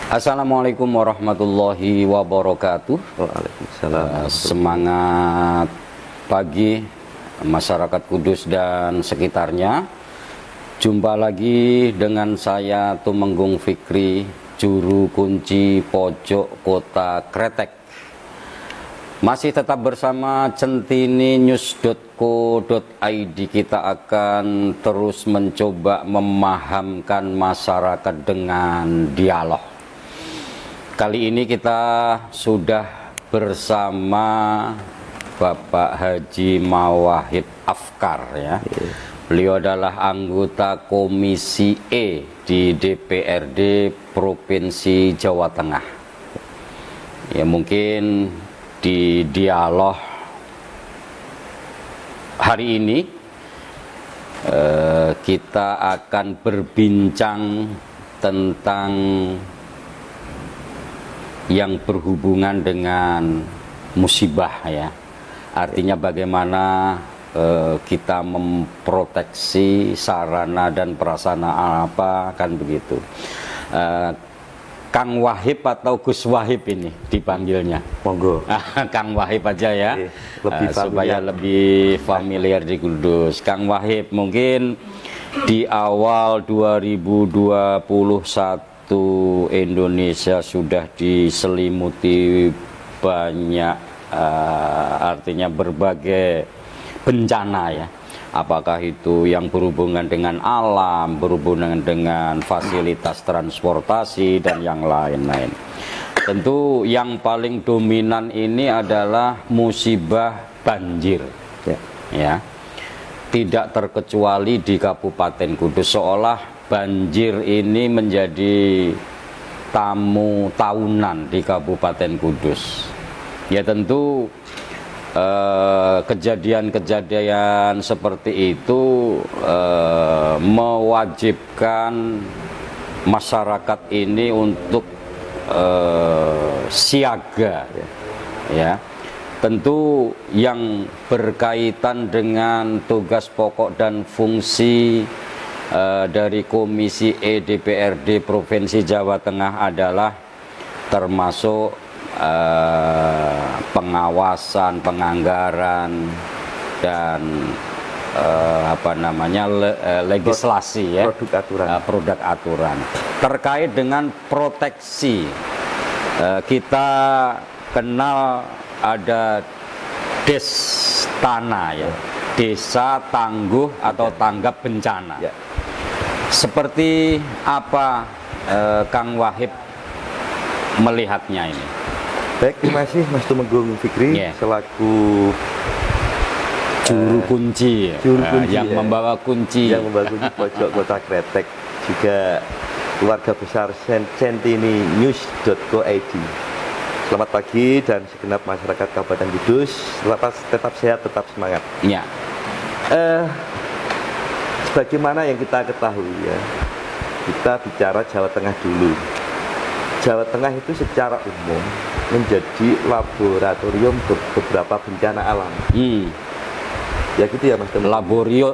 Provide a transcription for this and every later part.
Assalamualaikum warahmatullahi wabarakatuh. Waalaikumsalam. Semangat pagi masyarakat Kudus dan sekitarnya. Jumpa lagi dengan saya Tumenggung Fikri, juru kunci pojok kota Kretek. Masih tetap bersama centininews.co.id. Kita akan terus mencoba memahamkan masyarakat dengan dialog. Kali ini kita sudah bersama Bapak Haji Mawahib Afkar ya. Beliau adalah anggota Komisi E di DPRD Provinsi Jawa Tengah. Ya, mungkin di dialog hari ini kita akan berbincang tentang yang berhubungan dengan musibah ya. Artinya bagaimana kita memproteksi sarana dan prasarana apa kan begitu. Kang Wahib atau Gus Wahib ini dipanggilnya. Monggo. Kang Wahib aja ya. Lebih supaya lebih familiar di Kudus. Kang Wahib, mungkin di awal 2021 Indonesia sudah diselimuti banyak artinya berbagai bencana ya. Apakah itu yang berhubungan dengan alam, berhubungan dengan fasilitas transportasi dan yang lain-lain. Tentu yang paling dominan ini adalah musibah banjir ya. Tidak terkecuali di Kabupaten Kudus, seolah banjir ini menjadi tamu tahunan di Kabupaten Kudus. Ya tentu kejadian-kejadian seperti itu mewajibkan masyarakat ini untuk siaga ya. Tentu yang berkaitan dengan tugas pokok dan fungsi dari Komisi E DPRD Provinsi Jawa Tengah adalah termasuk pengawasan, penganggaran dan legislasi ya, produk aturan terkait dengan proteksi. Kita kenal ada Destana ya, Desa Tangguh atau Tanggap Bencana. Seperti apa Kang Wahib melihatnya ini? Baik, terima kasih Mas Tumenggung Fikri selaku juru kunci, yang membawa kunci pojok kota Kretek, juga keluarga besar centininews.co.id. Selamat pagi dan segenap masyarakat Kabupaten Kudus, tetap sehat, tetap semangat. Ya. Sebagaimana yang kita ketahui ya, kita bicara Jawa Tengah dulu. Jawa Tengah itu secara umum menjadi laboratorium beberapa bencana alam. Ya gitu ya Mas Temen.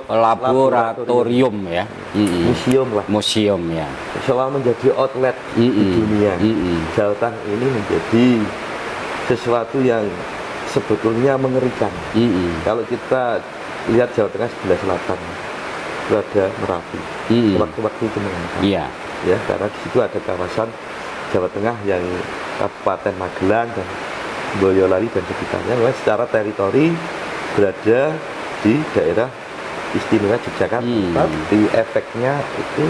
Laboratorium ya. Museum lah. Museum ya. Seolah menjadi outlet di dunia. Jawa Tengah ini menjadi sesuatu yang sebetulnya mengerikan. Kalau kita lihat Jawa Tengah sebelah selatan, itu ada Merapi. Waktu-waktu itu mengangkat. Iya. Ya, karena di situ ada kawasan Jawa Tengah yang Kabupaten Magelang dan Boyolali dan sekitarnya, memang secara teritori berada di daerah istimewa Yogyakarta, tapi efeknya itu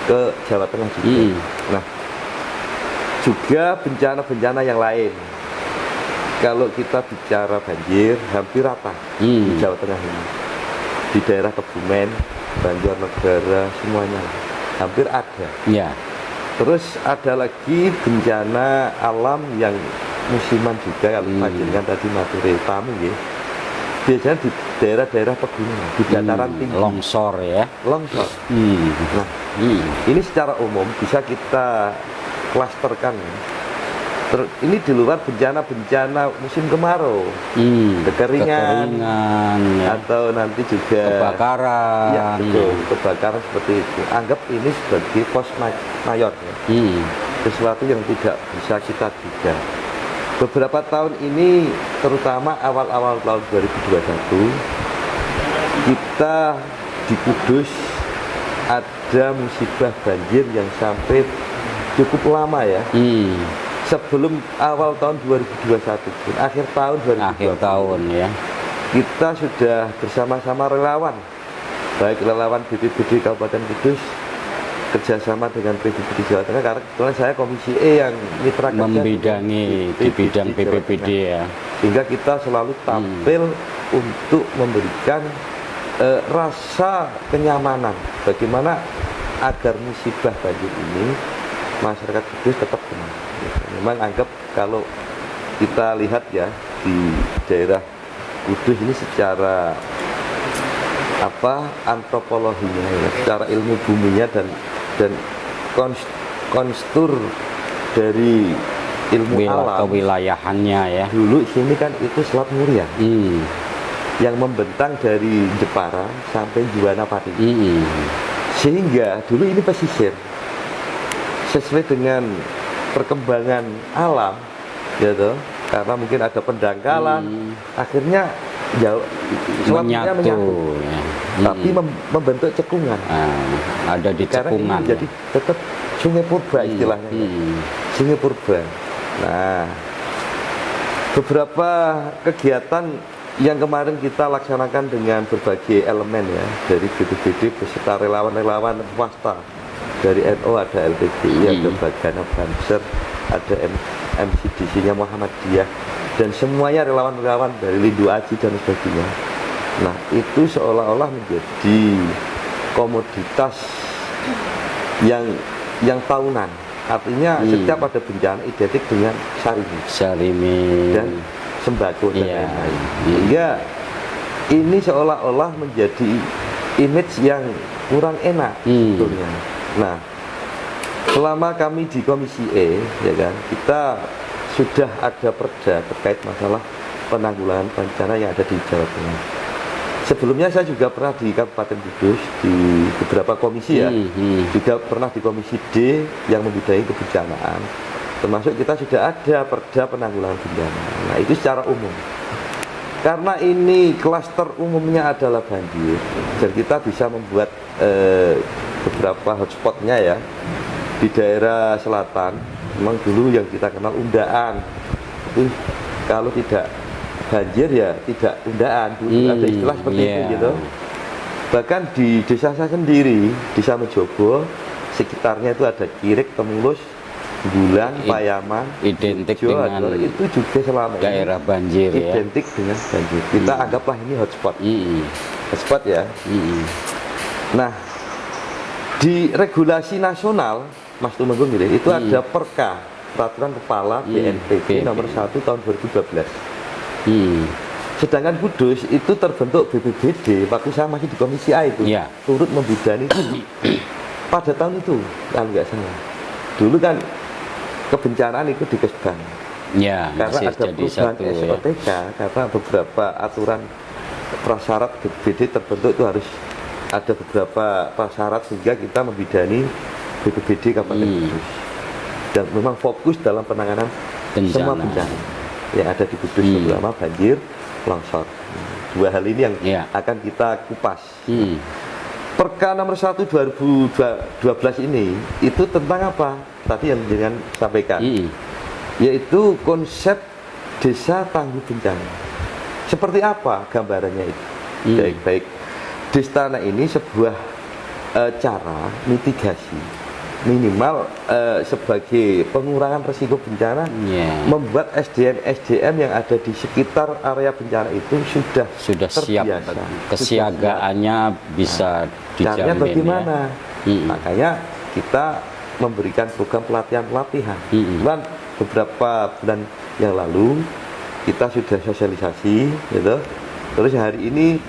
ke Jawa Tengah juga. Nah, juga bencana-bencana yang lain. Kalau kita bicara banjir, hampir rata di Jawa Tengah ini. Di daerah Kebumen, Banjarnegara, semuanya hampir ada. Ya. Terus ada lagi bencana alam yang musiman juga, kalau panjenengan tadi mature tamu ya. Biasanya di daerah-daerah pegunungan, di dataran tinggi. Longsor ya. Longsor. Nah, ini secara umum bisa kita klasterkan. Ini di luar bencana-bencana musim kemarau, kekeringan ya. Atau nanti juga kebakaran. Ya, betul, kebakaran seperti itu. Anggap ini sebagai force mayor ya. sesuatu yang tidak bisa kita duga. Beberapa tahun ini, terutama awal-awal tahun 2021, kita di Kudus ada musibah banjir yang sampai cukup lama ya. Sebelum awal tahun 2021, akhir tahun 2020. Akhir tahun ya. Kita sudah bersama-sama relawan, baik relawan BPBD Kabupaten Kudus kerjasama dengan PBBD Jawa Tengah, karena kebetulan saya Komisi E yang mitra kerja membidangi di bidang PPBD ya. Sehingga kita selalu tampil untuk memberikan rasa kenyamanan bagaimana agar musibah banjir ini masyarakat Kudus tetap tenang. Memang anggap kalau kita lihat ya di daerah Kudus ini secara antropologinya ya, secara ilmu buminya dan konstur dari ilmu alam kewilayahannya ya. Dulu sini kan itu Selat Muria yang membentang dari Jepara sampai Juwana Pati. Sehingga dulu ini pesisir sesuai dengan perkembangan alam gitu, karena mungkin ada pendangkalan akhirnya jauh menyatu ya. Tapi membentuk cekungan. Ada di cekungan. Jadi tetap Sungai Purba istilahnya. Sungai Purba. Nah, beberapa kegiatan yang kemarin kita laksanakan dengan berbagai elemen ya, dari BPBD beserta relawan-relawan swasta, dari NU ada LPGI, ada Bagana Banser, ada MCDC-nya Muhammadiyah, dan semuanya relawan-relawan dari Lindu Aji dan sebagainya. Nah, itu seolah-olah menjadi komoditas yang tahunan. Artinya setiap ada bencana identik dengan sarimi dan sembako dan lain-lain. Sehingga ini seolah-olah menjadi image yang kurang enak sebetulnya. Nah, selama kami di Komisi E, ya kan, kita sudah ada perda terkait masalah penanggulangan bencana yang ada di Jawa Tengah. Sebelumnya saya juga pernah di Kabupaten Kudus di beberapa komisi ya, juga pernah di Komisi D yang membidangi kebencanaan. Termasuk kita sudah ada perda penanggulangan bencana. Nah, itu secara umum. Karena ini klaster umumnya adalah banjir, dan kita bisa membuat beberapa hotspotnya ya di daerah selatan. Memang dulu yang kita kenal undaan, itu kalau tidak banjir ya tidak undaan, dulu ada istilah seperti itu gitu. Bahkan di desa saya sendiri, Desa Mejobo, sekitarnya itu ada Kirik, Temulus, Bulan, Payaman, identik Jawa, dengan itu juga selama daerah banjir ya. Identik dengan banjir. Kita anggaplah ini hotspot. Hotspot ya. Nah, di regulasi nasional, Mas Tumenggung itu ada Perka, Peraturan Kepala BNPB nomor 1 tahun 2012. Sedangkan Kudus itu terbentuk BPBD waktu saya masih di Komisi A itu, turut membidani pada tahun itu kalau nggak salah. Dulu kan kebencanaan itu di Kesbang karena ada perubahan SOTK, karena beberapa aturan prasyarat BPBD terbentuk itu harus ada beberapa prasyarat, sehingga kita membidani BPBD Kabupaten Kudus dan memang fokus dalam penanganan semua bencana yang ada di Kudus, terutama banjir, longsor. Dua hal ini yang akan kita kupas. Perka nomor 1 2012 ini itu tentang apa? Tadi yang dengan sampaikan, yaitu konsep desa tangguh bencana. Seperti apa gambarannya itu? Baik-baik. Destana ini sebuah cara mitigasi minimal sebagai pengurangan risiko bencana, membuat SDM yang ada di sekitar area bencana itu sudah siap, kesiagaannya bisa dijamin. Caranya bagaimana? Makanya kita memberikan program pelatihan. Dan beberapa bulan yang lalu kita sudah sosialisasi, gitu. Terus hari ini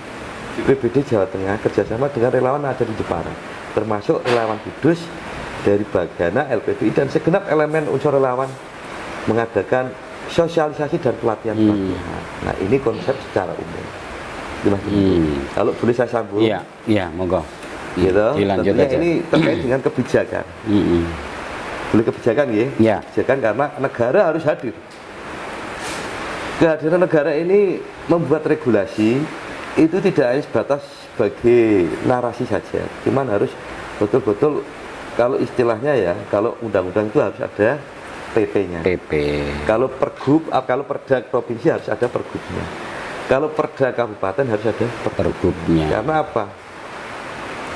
BPBD Jawa Tengah kerjasama dengan relawan yang ada di Jepara, termasuk relawan Kudus dari Bagana, LPBI, dan segenap elemen unsur relawan mengadakan sosialisasi dan pelatihan-pelatihan. Nah, ini konsep secara umum. Kalau boleh saya sambung. Iya, monggo. Gitu. Dilanjut tentunya aja. Ini terkait dengan kebijakan. Boleh kebijakan ya? Ya. Kebijakan karena negara harus hadir. Kehadiran negara ini membuat regulasi itu tidak hanya sebatas sebagai narasi saja, cuman harus betul-betul, kalau istilahnya ya, kalau undang-undang itu harus ada PP-nya. PP. Kalau pergub, kalau perda provinsi harus ada pergubnya. Kalau perda kabupaten harus ada Pergubnya. Karena apa?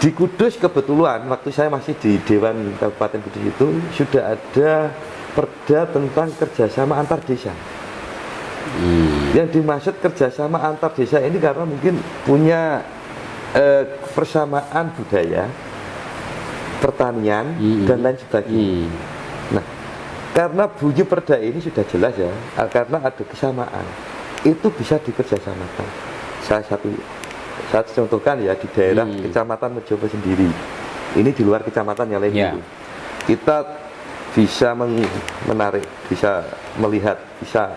Di Kudus kebetulan waktu saya masih di Dewan Kabupaten Kudus itu sudah ada perda tentang kerjasama antar desa. Yang dimaksud kerjasama antar desa ini karena mungkin punya persamaan budaya, pertanian dan lain sebagainya. Nah, karena bunyi perda ini sudah jelas ya, karena ada kesamaan, itu bisa dikerjasamakan. Saya contohkan ya di daerah Kecamatan Mejobo sendiri. Ini di luar kecamatan yang lain dulu. Kita bisa menarik, bisa melihat, bisa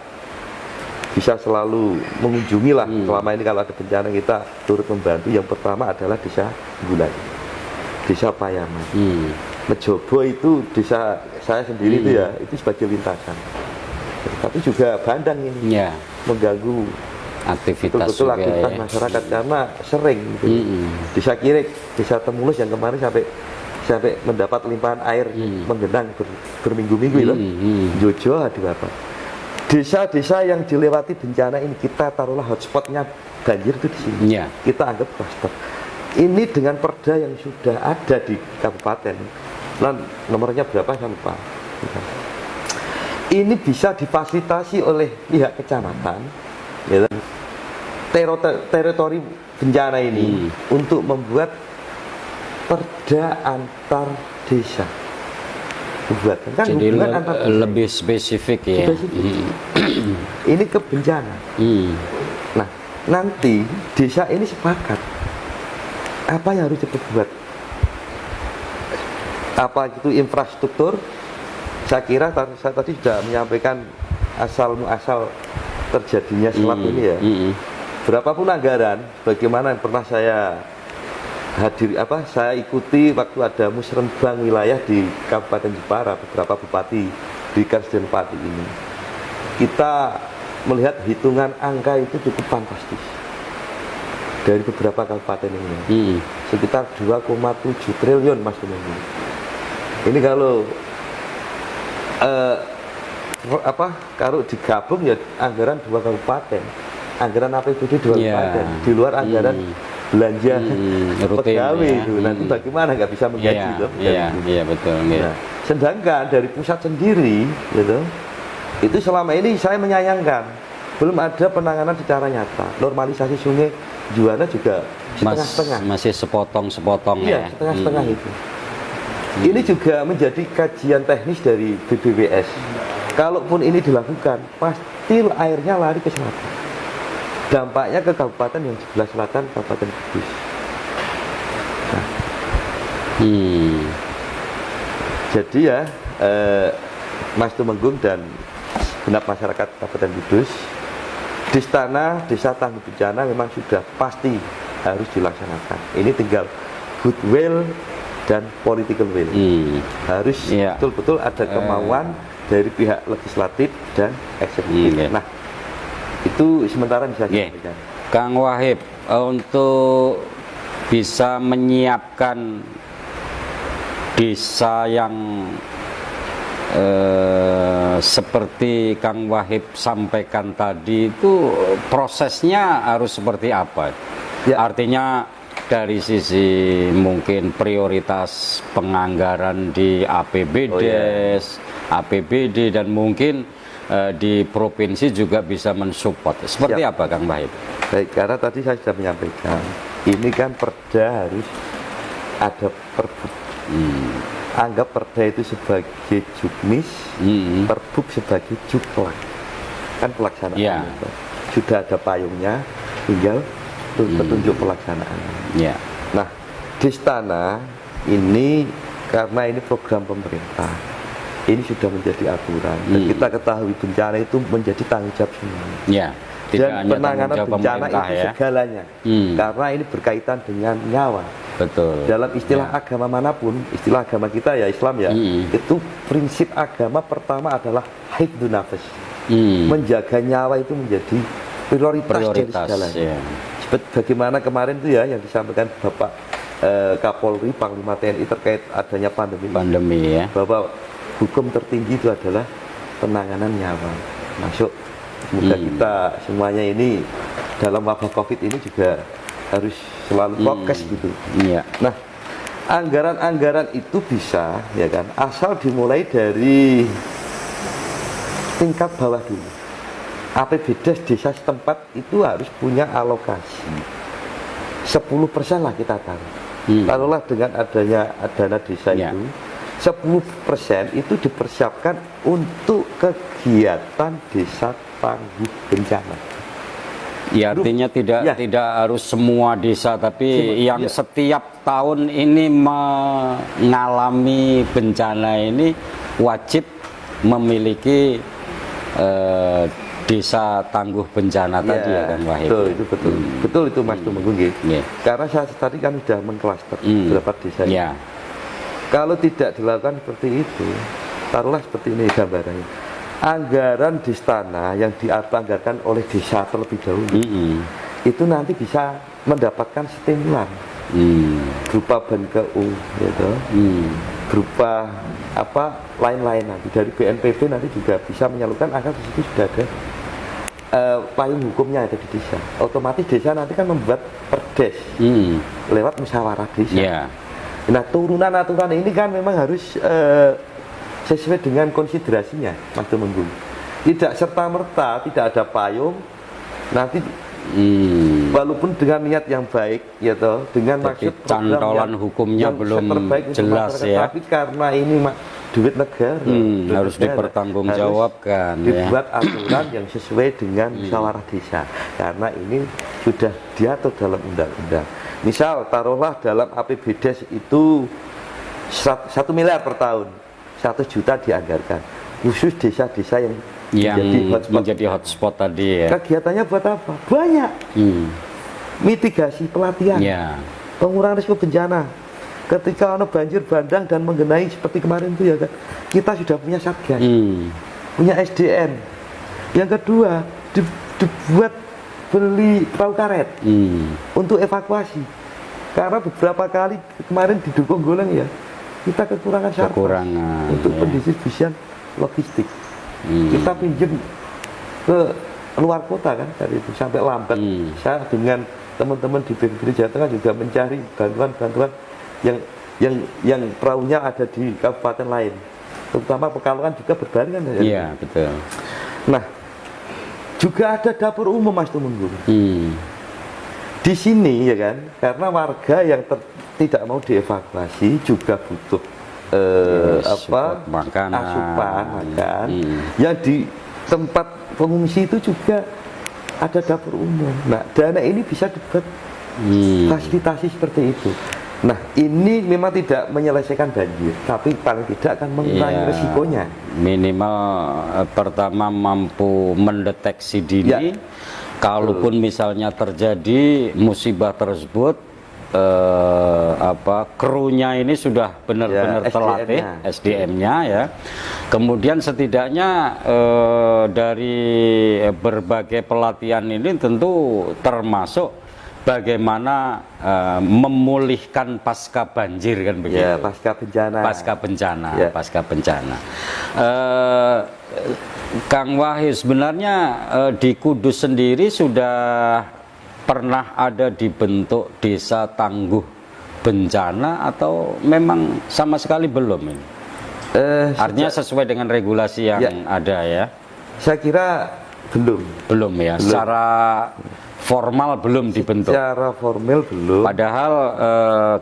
selalu mengunjungi lah. Selama ini kalau ada bencana kita turut membantu. Yang pertama adalah desa Bulan, desa Payaman. Mejobo itu desa saya sendiri itu ya, itu sebagai lintasan. Tapi juga bandang ini mengganggu aktivitas betul aktivitas masyarakat karena sering gitu. Desa Kirik, desa Temulus yang kemarin sampai mendapat limpahan air menggenang berminggu-minggu itu. Jojo ada apa? Desa-desa yang dilewati bencana ini kita taruhlah hotspotnya banjir itu di sini. Kita anggap cluster. Ini dengan perda yang sudah ada di kabupaten. Nomornya berapa saya lupa. Ini bisa difasilitasi oleh pihak kecamatan, ya, teritori bencana ini untuk membuat perda antar desa. Kan jadi antar lebih spesifik ya. Ini ke bencana. Nah, nanti desa ini sepakat apa yang harus dibuat. Apa itu infrastruktur? Saya kira saya tadi sudah menyampaikan asal terjadinya selap ini ya. Berapapun anggaran, bagaimana yang pernah saya saya ikuti waktu ada musrenbang wilayah di Kabupaten Jepara, beberapa bupati di Kabupaten Pati ini. Kita melihat hitungan angka itu cukup fantastis dari beberapa kabupaten ini. Sekitar 2,7 triliun Mas Tumenggung. Ini kalau kalau digabung ya anggaran 2 kabupaten, anggaran APBD 2 kabupaten, di luar anggaran belanja pegawai itu. Nanti bagaimana nggak bisa menggaji itu? Iya betul. Nah, sedangkan dari pusat sendiri, gitu, itu selama ini saya menyayangkan belum ada penanganan secara nyata. Normalisasi sungai Juwana juga setengah-setengah. Masih sepotong-sepotong ya. Setengah-setengah itu. Ini juga menjadi kajian teknis dari BBWS. Kalaupun ini dilakukan, pasti airnya lari ke selatan. Dampaknya ke kabupaten yang sebelah selatan, Kabupaten Kudus. Nah. Jadi ya, Mas Tumenggung dan genap masyarakat Kabupaten Kudus, di istana desa tangguh bencana memang sudah pasti harus dilaksanakan. Ini tinggal goodwill dan political will. Harus betul-betul ada kemauan dari pihak legislatif dan eksekutif. Nah, itu sementara bisa disampaikan. Kang Wahib, untuk bisa menyiapkan desa yang seperti Kang Wahib sampaikan tadi itu prosesnya harus seperti apa? Artinya dari sisi mungkin prioritas penganggaran di APBD dan mungkin di provinsi juga bisa mensupport. Seperti apa Kang Wahib? Baik, karena tadi saya sudah menyampaikan, ini kan perda harus ada perbuk. Anggap perda itu sebagai juknis, perbuk sebagai juklak. Kan pelaksanaan. Sudah ada payungnya, tinggal petunjuk pelaksanaannya. Nah, di istana ini karena ini program pemerintah, ini sudah menjadi aturan. Dan kita ketahui bencana itu menjadi tanggung jawab semuanya. Dan penanganan bencana itu segalanya. Karena ini berkaitan dengan nyawa. betul. Dalam istilah agama manapun, istilah agama kita ya Islam ya, itu prinsip agama pertama adalah hifdzun nafas. Menjaga nyawa itu menjadi prioritas dari segalanya. Ya. Bagaimana kemarin itu ya yang disampaikan Bapak Kapolri, Panglima TNI terkait adanya pandemi ya, bahwa hukum tertinggi itu adalah penanganan nyawa. Masuk, semoga kita semuanya ini dalam wabah COVID ini juga harus selalu fokus gitu. Nah, anggaran-anggaran itu bisa ya kan, asal dimulai dari tingkat bawah dulu. APBD desa setempat itu harus punya alokasi 10% lah kita taruh. Taruhlah dengan adanya dana desa itu 10% itu dipersiapkan untuk kegiatan desa tangguh bencana. Ya, artinya tidak harus semua desa, tapi yang setiap tahun ini mengalami bencana ini wajib memiliki desa tangguh bencana tadi ya kan Wahid. Betul, itu betul. Betul itu Mas Tumenggung. Karena saya tadi kan sudah mengklaster beberapa desa. Kalau tidak dilakukan seperti itu, taruhlah seperti ini gambarannya. Anggaran di istana yang dianggarkan oleh desa terlebih dahulu, itu nanti bisa mendapatkan stimulan berupa BNKU, gitu, berupa apa lain-lain nanti dari BNPB nanti juga bisa menyalurkan agar di situ sudah ada payung hukumnya ada di desa. Otomatis desa nanti kan membuat perdes lewat musyawarah desa. Nah, turunan aturan ini kan memang harus sesuai dengan konsiderasinya, Mas Tumenggung. Tidak serta-merta tidak ada payung nanti walaupun dengan niat yang baik ya toh, dengan maksud cantolan hukumnya belum jelas ya. Tapi karena ini duit negara harus dipertanggungjawabkan, dibuat aturan yang sesuai dengan musyawarah desa, karena ini sudah diatur dalam undang-undang. Misal taruhlah dalam APBD itu 1 miliar per tahun, 1 juta dianggarkan khusus desa-desa yang menjadi hotspot tadi ya. Kegiatannya buat apa? Banyak. Mitigasi, pelatihan, pengurangan risiko bencana. Ketika ada banjir bandang dan menggenai seperti kemarin itu ya kan, kita sudah punya satgas, punya SDM. Yang kedua, dibuat beli perahu karet untuk evakuasi. Karena beberapa kali kemarin di Dukung Goleng ya, kita kekurangan sarana untuk pendistribusian logistik. Kita pinjam ke luar kota kan dari itu sampai lambat. Saya dengan teman-teman di BPBD Jawa Tengah juga mencari bantuan-bantuan yang perahunya ada di kabupaten lain, terutama Pekalongan juga berbarengan ya. Iya, betul. Nah, juga ada dapur umum Mas Tumenggung. Di sini ya kan, karena warga yang tidak mau dievakuasi juga butuh makanan, asupan, makan. Yang di tempat pengungsi itu juga ada dapur umum. Nah, dana ini bisa dibuat fasilitasi seperti itu. Nah, ini memang tidak menyelesaikan banjir, tapi paling tidak akan mengurangi resikonya. Minimal pertama mampu mendeteksi dini. Kalaupun misalnya terjadi musibah tersebut, krunya ini sudah benar-benar terlatih, SDM-nya ya. Kemudian setidaknya dari berbagai pelatihan ini tentu termasuk bagaimana memulihkan pasca banjir kan begitu. Ya, pasca bencana. Pasca bencana. Kang Wahid, sebenarnya di Kudus sendiri sudah pernah ada dibentuk desa tangguh bencana atau memang sama sekali belum ini? Artinya sesuai dengan regulasi yang ada ya? Saya kira belum. Belum ya? Belum. Secara formal belum dibentuk. Secara formal belum. Padahal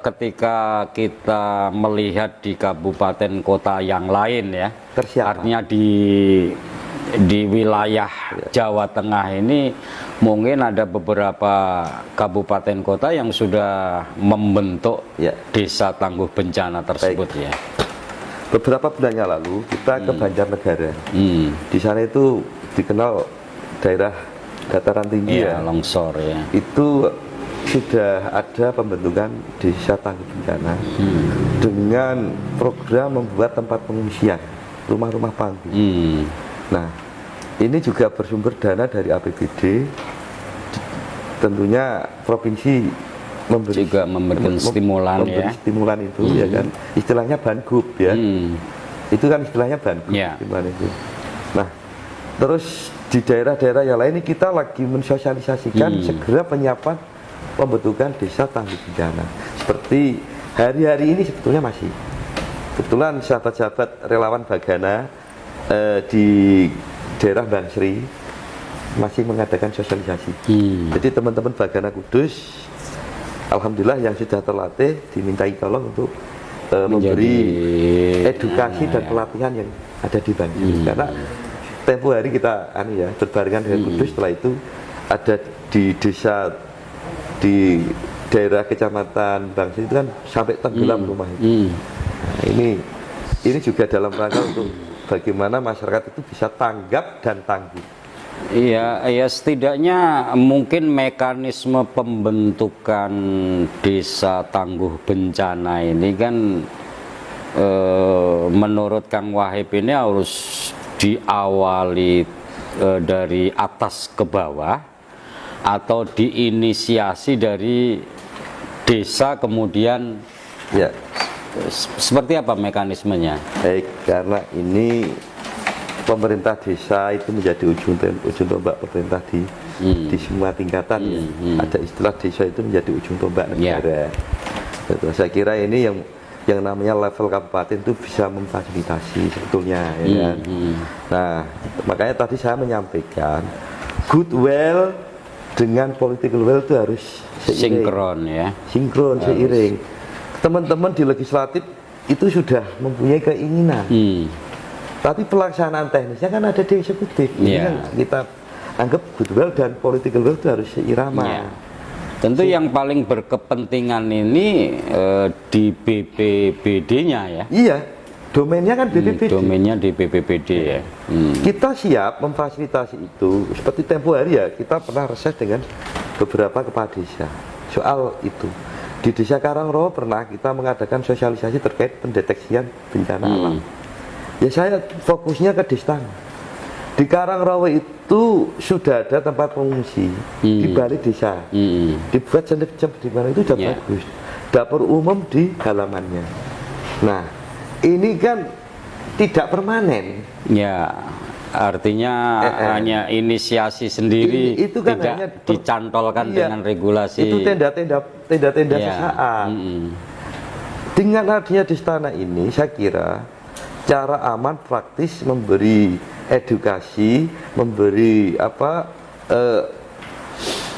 ketika kita melihat di kabupaten kota yang lain ya, artinya di wilayah Jawa Tengah ini mungkin ada beberapa kabupaten kota yang sudah membentuk desa tangguh bencana tersebut. Baik. Ya. Beberapa bulan yang lalu kita ke Banjarnegara. Di sana itu dikenal daerah dataran tinggi longsor ya. Itu sudah ada pembentukan desa tangguh bencana dengan program membuat tempat pengungsian, rumah-rumah panggung. Nah, ini juga bersumber dana dari APBD. Tentunya provinsi memberikan stimulan stimulan itu ya kan, istilahnya Banggup ya. Itu kan istilahnya Banggup stimulan itu. Nah, terus di daerah-daerah yang lain ini kita lagi mensosialisasikan segera penyiapan pembentukan desa tangguh bencana. Seperti hari-hari ini sebetulnya masih. Kebetulan sahabat-sahabat relawan Bagana di daerah Bangsri masih mengadakan sosialisasi. Jadi teman-teman Bagana Kudus, alhamdulillah yang sudah terlatih dimintai tolong untuk memberi edukasi dan pelatihan yang ada di Bangsri. Karena tempo hari kita berbarengan dengan Kudus, setelah itu ada di desa di daerah kecamatan Bangsri itu kan sampai tenggelam rumah itu. Nah, ini juga dalam rangka untuk bagaimana masyarakat itu bisa tanggap dan tangguh. Iya, ya setidaknya mungkin mekanisme pembentukan desa tangguh bencana ini kan menurut Kang Wahib ini harus diawali dari atas ke bawah atau diinisiasi dari desa kemudian seperti apa mekanismenya? Baik, karena ini pemerintah desa itu menjadi ujung tombak pemerintah di semua tingkatan. Ada istilah desa itu menjadi ujung tombak negara. Saya kira ini yang namanya level kabupaten itu bisa memfasilitasi sebetulnya ya kan? Nah, makanya tadi saya menyampaikan goodwill dengan political will itu harus sinkron ya, seiring. Teman-teman di legislatif itu sudah mempunyai keinginan, tapi pelaksanaan teknisnya kan ada di eksekutif. Ini kan kita anggap goodwill dan political will itu harus seirama. Tentu yang paling berkepentingan ini di BPBD-nya ya. Iya, domainnya kan BPBD. Domainnya di BPBD ya. Kita siap memfasilitasi itu. Seperti tempo hari ya, kita pernah reses dengan beberapa kepala desa soal itu. Di Desa Karangrowo pernah kita mengadakan sosialisasi terkait pendeteksian bencana alam. Ya saya fokusnya ke Desa. Di Karangrowo itu sudah ada tempat pengungsi di balik desa, dibuat sendiri di mana itu sudah bagus. Dapur umum di halamannya. Nah, ini kan tidak permanen. Ya, artinya hanya inisiasi sendiri, itu kan tidak hanya dicantolkan dengan regulasi. Itu tenda-tenda sesaat. Dengan adanya di istana ini, saya kira cara aman praktis memberi edukasi, memberi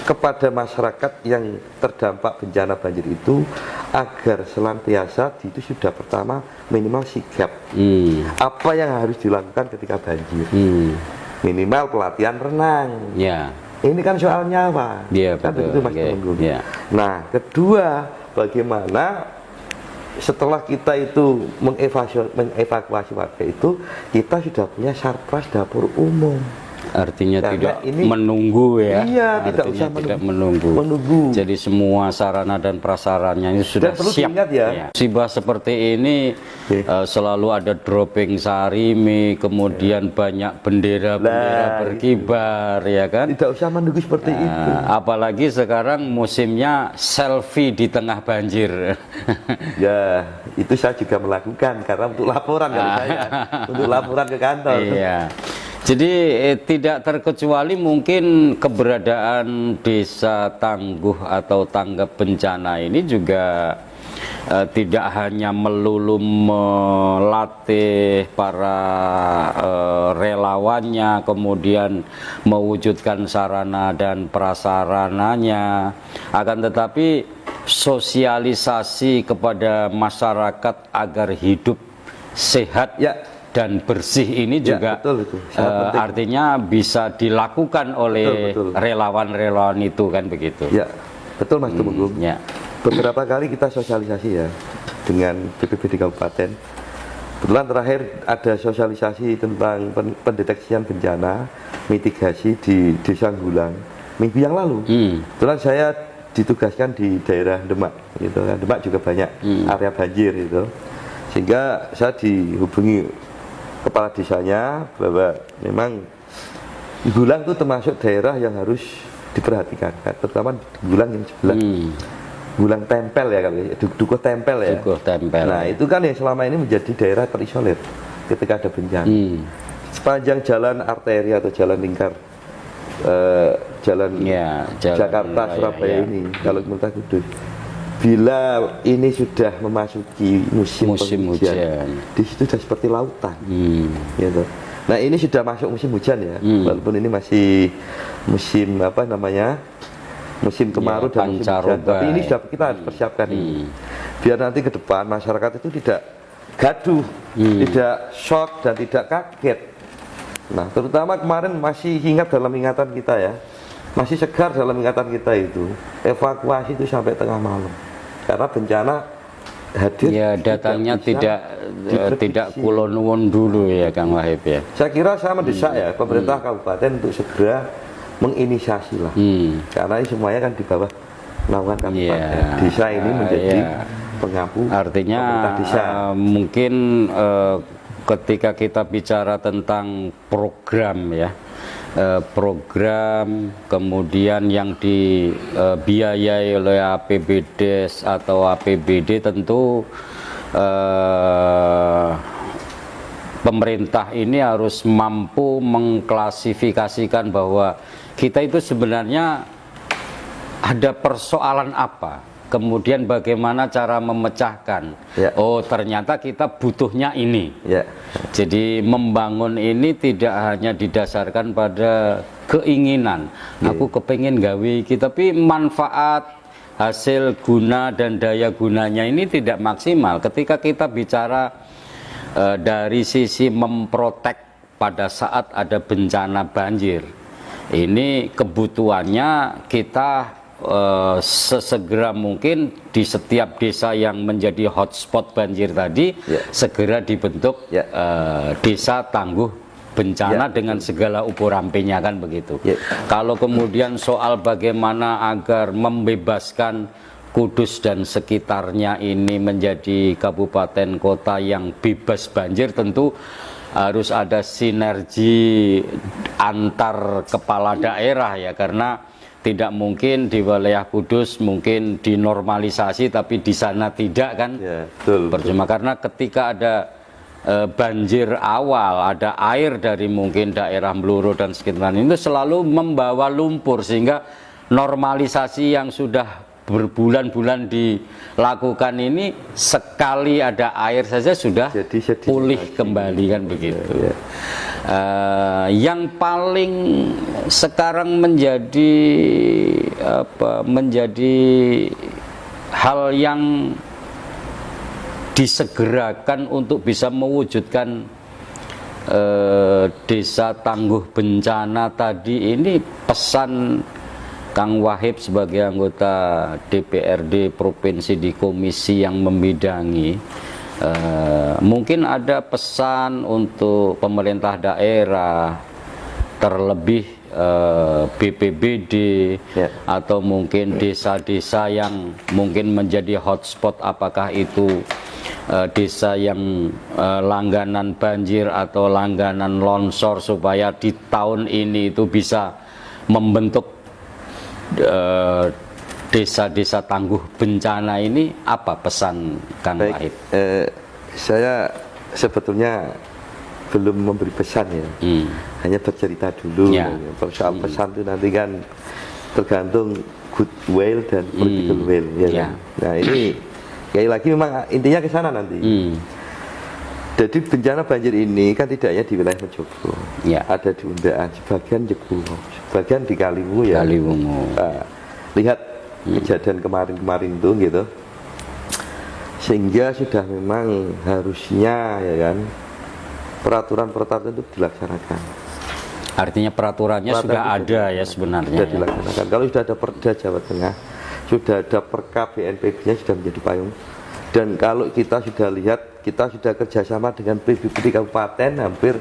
kepada masyarakat yang terdampak bencana banjir itu agar senantiasa itu sudah pertama minimal sigap. Apa yang harus dilakukan ketika banjir? Minimal pelatihan renang. Ini kan soal nyawa. Kan betul Mas Temenggung. Nah, kedua, bagaimana setelah kita itu mengevakuasi warga itu, kita sudah punya sarpras dapur umum. Artinya tidak menunggu ya. Iya, tidak usah menunggu. Jadi semua sarana dan prasarannya ini sudah siap. Musibah seperti ini selalu ada dropping sarimi, kemudian banyak bendera-bendera berkibar ya kan. Tidak usah menunggu seperti itu. Apalagi sekarang musimnya selfie di tengah banjir. Ya, itu saya juga melakukan karena untuk laporan dari saya, untuk laporan ke kantor. Iya. Jadi tidak terkecuali mungkin keberadaan desa tangguh atau tanggap bencana ini juga tidak hanya melulu melatih para relawannya, kemudian mewujudkan sarana dan prasarananya, akan tetapi sosialisasi kepada masyarakat agar hidup sehat dan bersih ini juga artinya bisa dilakukan oleh relawan-relawan itu kan begitu. Ya, betul Mas Temenggung. Beberapa kali kita sosialisasi ya dengan BPBD Kabupaten. Kebetulan terakhir ada sosialisasi tentang pendeteksian bencana mitigasi di Desa Gulang minggu yang lalu. Kebetulan saya ditugaskan di daerah Demak gitu kan. Demak juga banyak area banjir gitu. Sehingga saya dihubungi kepala desanya bahwa memang Gulang itu termasuk daerah yang harus diperhatikan, terutama Gulang yang sebelah Gulang tempel ya kali, Dukuh tempel ya. Dukuh tempel. Nah itu kan yang selama ini menjadi daerah terisolir ketika ada bencana. Sepanjang jalan arteri atau jalan lingkar jalan Jakarta Surabaya ini kalau Pemerintah Kudus, bila ini sudah memasuki musim hujan, di situ sudah seperti lautan, gitu. Nah ini sudah masuk musim hujan ya, walaupun ini masih musim apa namanya, musim kemarau dan musim hujan, tapi ini sudah kita harus persiapkan ini, biar nanti ke depan masyarakat itu tidak gaduh, tidak shock dan tidak kaget. Nah terutama kemarin masih ingat dalam ingatan kita ya, masih segar dalam ingatan kita itu evakuasi itu sampai tengah malam karena bencana hadir. Ya datangnya tidak kulon dulu ya Kang Wahib ya. Saya kira saya mendesak ya pemerintah kabupaten untuk segera menginisiasi lah, karena ini semuanya kan di bawah naungan kabupaten. Desa ini menjadi pengampu. Artinya mungkin ketika kita bicara tentang program ya, program kemudian yang dibiayai oleh APBDes atau APBD, tentu pemerintah ini harus mampu mengklasifikasikan bahwa kita itu sebenarnya ada persoalan apa, kemudian bagaimana cara memecahkan. Oh ternyata kita butuhnya ini. Jadi membangun ini tidak hanya didasarkan pada keinginan, aku kepengen gawe iki, tapi manfaat, hasil guna dan daya gunanya ini tidak maksimal. Ketika kita bicara dari sisi memprotek pada saat ada bencana banjir, ini kebutuhannya kita sesegera mungkin di setiap desa yang menjadi hotspot banjir tadi segera dibentuk desa tangguh bencana dengan segala ukur-rampenya kan begitu. Kalau kemudian soal bagaimana agar membebaskan Kudus dan sekitarnya ini menjadi kabupaten kota yang bebas banjir, tentu harus ada sinergi antar kepala daerah ya, karena tidak mungkin di wilayah Kudus mungkin dinormalisasi tapi di sana tidak kan. Percuma, karena ketika ada banjir awal, ada air dari mungkin daerah Bluro dan sekitarnya itu selalu membawa lumpur, sehingga normalisasi yang sudah berbulan-bulan dilakukan ini sekali ada air saja sudah pulih kembali kan begitu. Yang paling sekarang menjadi menjadi hal yang disegerakan untuk bisa mewujudkan desa tangguh bencana tadi ini, pesan Kang Wahib sebagai anggota DPRD provinsi di komisi yang membidangi, mungkin ada pesan untuk pemerintah daerah, terlebih BPBD atau mungkin desa-desa yang mungkin menjadi hotspot, apakah itu desa yang langganan banjir atau langganan longsor, supaya di tahun ini itu bisa membentuk desa-desa tangguh bencana ini. Apa pesan Kang Wahib? Saya sebetulnya belum memberi pesan ya, hanya bercerita dulu. Soal pesan itu nanti kan tergantung goodwill dan political will ya kan? Nah ini sekali lagi memang intinya ke sana nanti. Jadi bencana banjir ini kan tidak hanya di wilayah Mojokerto, ada di Undaan, sebagian Jekulo, sebagian di Kaliwungu ya. Lihat kejadian kemarin itu gitu, sehingga sudah memang harusnya ya kan peraturan-peraturan itu dilaksanakan. Artinya peraturannya sudah ada ya sebenarnya. Sudah dilaksanakan. Kalau sudah ada Perda Jawa Tengah, sudah ada Perkab BNPB-nya sudah menjadi payung. Dan kalau kita sudah lihat, kita sudah kerjasama dengan PBBD Kabupaten hampir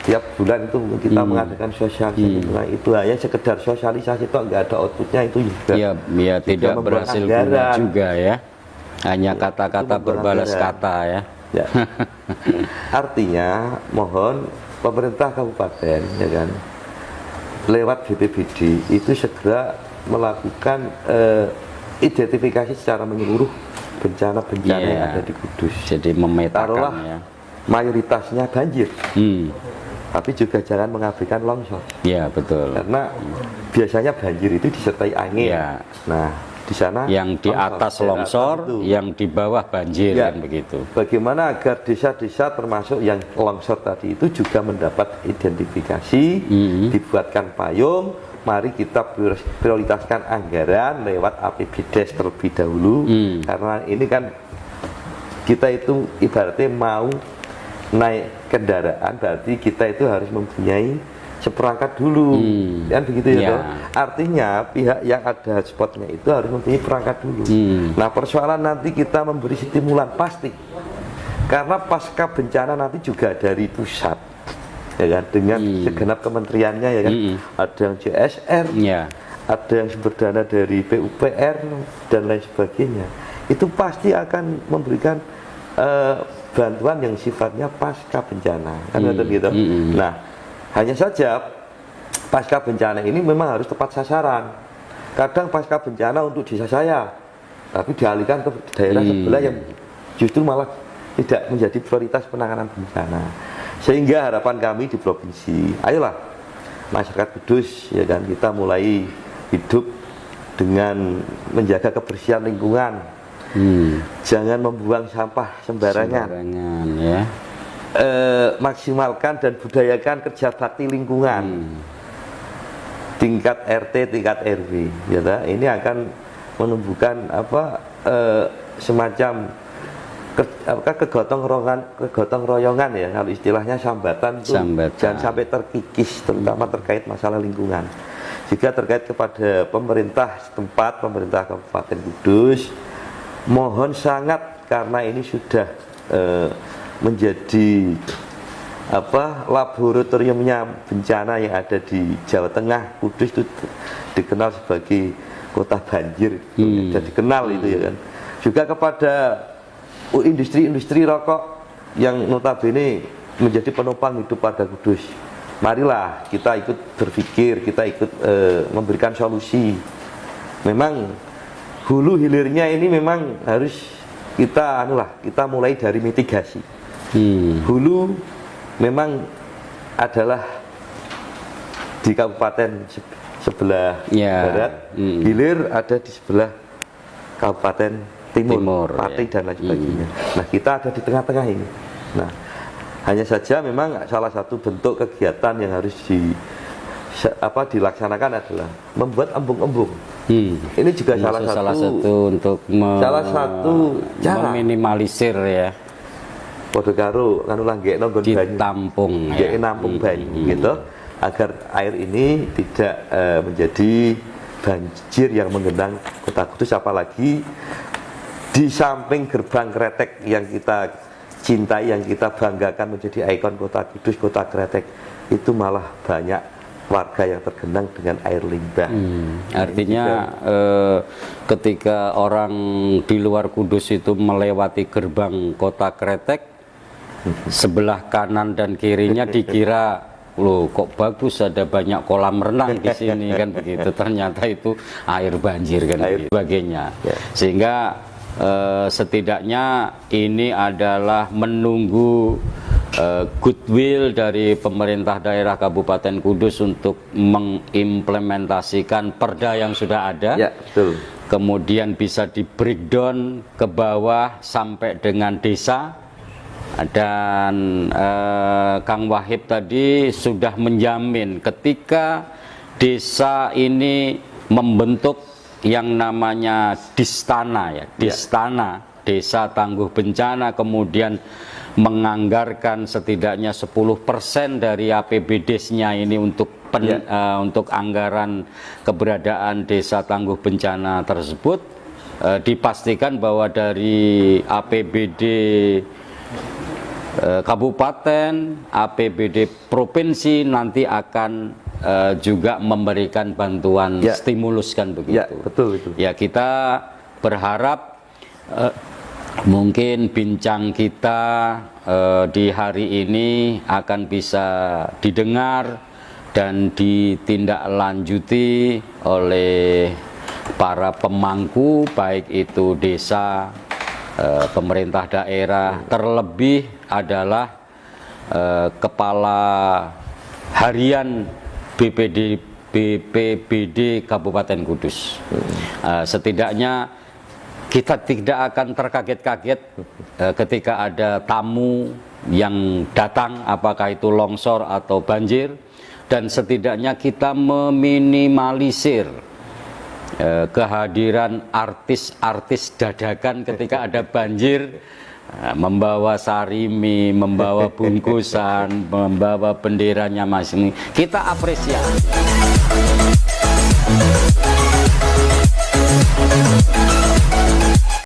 tiap bulan itu kita mengadakan sosialisasi. Nah, itu hanya sekedar sosialisasi itu nggak ada outputnya, itu juga ya tidak berhasil guna juga ya, hanya kata-kata berbalas kata ya. Ya. Artinya mohon pemerintah kabupaten ya kan lewat BPBD itu segera melakukan identifikasi secara menyeluruh bencana-bencana yang ada di Kudus. Jadi memetakan ya. Mayoritasnya banjir. Tapi juga jangan mengabaikan longsor. Ya betul. Karena biasanya banjir itu disertai angin. Ya. Nah, di sana yang di atas longsor, yang di bawah banjir ya. Kan begitu. Bagaimana agar desa-desa termasuk yang longsor tadi itu juga mendapat identifikasi, dibuatkan payung. Mari kita prioritaskan anggaran lewat APBDes terlebih dahulu, karena ini kan kita itu ibaratnya mau naik kendaraan, berarti kita itu harus mempunyai seperangkat dulu, kan begitu ya, toh? Artinya pihak yang ada spotnya itu harus mempunyai perangkat dulu. Nah, persoalan nanti kita memberi stimulan pasti, karena pasca bencana nanti juga dari pusat, ya kan, dengan segenap kementeriannya ya kan, ada yang CSR, ada yang sumber dana dari PUPR dan lain sebagainya, itu pasti akan memberikan bantuan yang sifatnya pasca bencana, kan gitu. Nah, hanya saja pasca bencana ini memang harus tepat sasaran. Kadang pasca bencana untuk desa saya, tapi dialihkan ke daerah sebelah yang justru malah tidak menjadi prioritas penanganan bencana. Sehingga harapan kami di provinsi, ayolah masyarakat Kudus ya kan, kita mulai hidup dengan menjaga kebersihan lingkungan. Jangan membuang sampah sembarangan ya. Maksimalkan dan budayakan kerja bakti lingkungan tingkat RT, tingkat RW ya, ini akan menumbuhkan semacam kegotong royongan ya, kalau istilahnya sambatan itu jangan sampai terkikis, terutama terkait masalah lingkungan. Jika terkait kepada pemerintah setempat, pemerintah Kabupaten Kudus, mohon sangat, karena ini sudah menjadi laboratoriumnya bencana yang ada di Jawa Tengah. Kudus itu dikenal sebagai kota banjir, jadi dikenal itu ya kan. Juga kepada industri-industri rokok yang notabene menjadi penopang hidup pada Kudus, marilah kita ikut berpikir, kita ikut memberikan solusi. Memang hulu hilirnya ini memang harus kita mulai dari mitigasi. Hulu memang adalah di kabupaten sebelah barat, hilir ada di sebelah kabupaten timur Pati dan lain sebagainya. Nah, kita ada di tengah-tengah ini. Nah, hanya saja memang salah satu bentuk kegiatan yang harus dilaksanakan adalah membuat embung-embung. Ini juga salah satu untuk cara meminimalisir ya. Padha karo kanu langgekno nggon banyu. Ditampung ya. Nampung banyu gitu, agar air ini tidak menjadi banjir yang menggenang Kota Kudus, apalagi di samping gerbang Kretek yang kita cintai, yang kita banggakan menjadi ikon Kota Kudus, Kota Kretek, itu malah banyak warga yang tergenang dengan air limbah. Artinya ketika orang di luar Kudus itu melewati gerbang Kota Kretek, sebelah kanan dan kirinya dikira, loh kok bagus ada banyak kolam renang di sini kan begitu. Ternyata itu air banjir kan begitu, sebagainya. Sehingga setidaknya ini adalah menunggu goodwill dari pemerintah daerah Kabupaten Kudus untuk mengimplementasikan perda yang sudah ada. Ya, betul. Kemudian bisa di breakdown ke bawah sampai dengan desa. Dan Kang Wahib tadi sudah menjamin ketika desa ini membentuk yang namanya Distana ya, Distana Desa Tangguh Bencana, kemudian menganggarkan setidaknya 10% dari APBDes-nya ini untuk untuk anggaran keberadaan Desa Tangguh Bencana tersebut, dipastikan bahwa dari APBD kabupaten, APBD provinsi nanti akan juga memberikan bantuan stimulus kan begitu. Ya, betul itu. Ya, kita berharap mungkin bincang kita di hari ini akan bisa didengar dan ditindaklanjuti oleh para pemangku, baik itu desa, pemerintah daerah, terlebih adalah kepala harian BPBD Kabupaten Kudus. Setidaknya kita tidak akan terkaget-kaget ketika ada tamu yang datang, apakah itu longsor atau banjir, dan setidaknya kita meminimalisir kehadiran artis-artis dadakan ketika ada banjir, membawa sarimi, membawa bungkusan, membawa benderanya masing-masing. Kita apresiasi.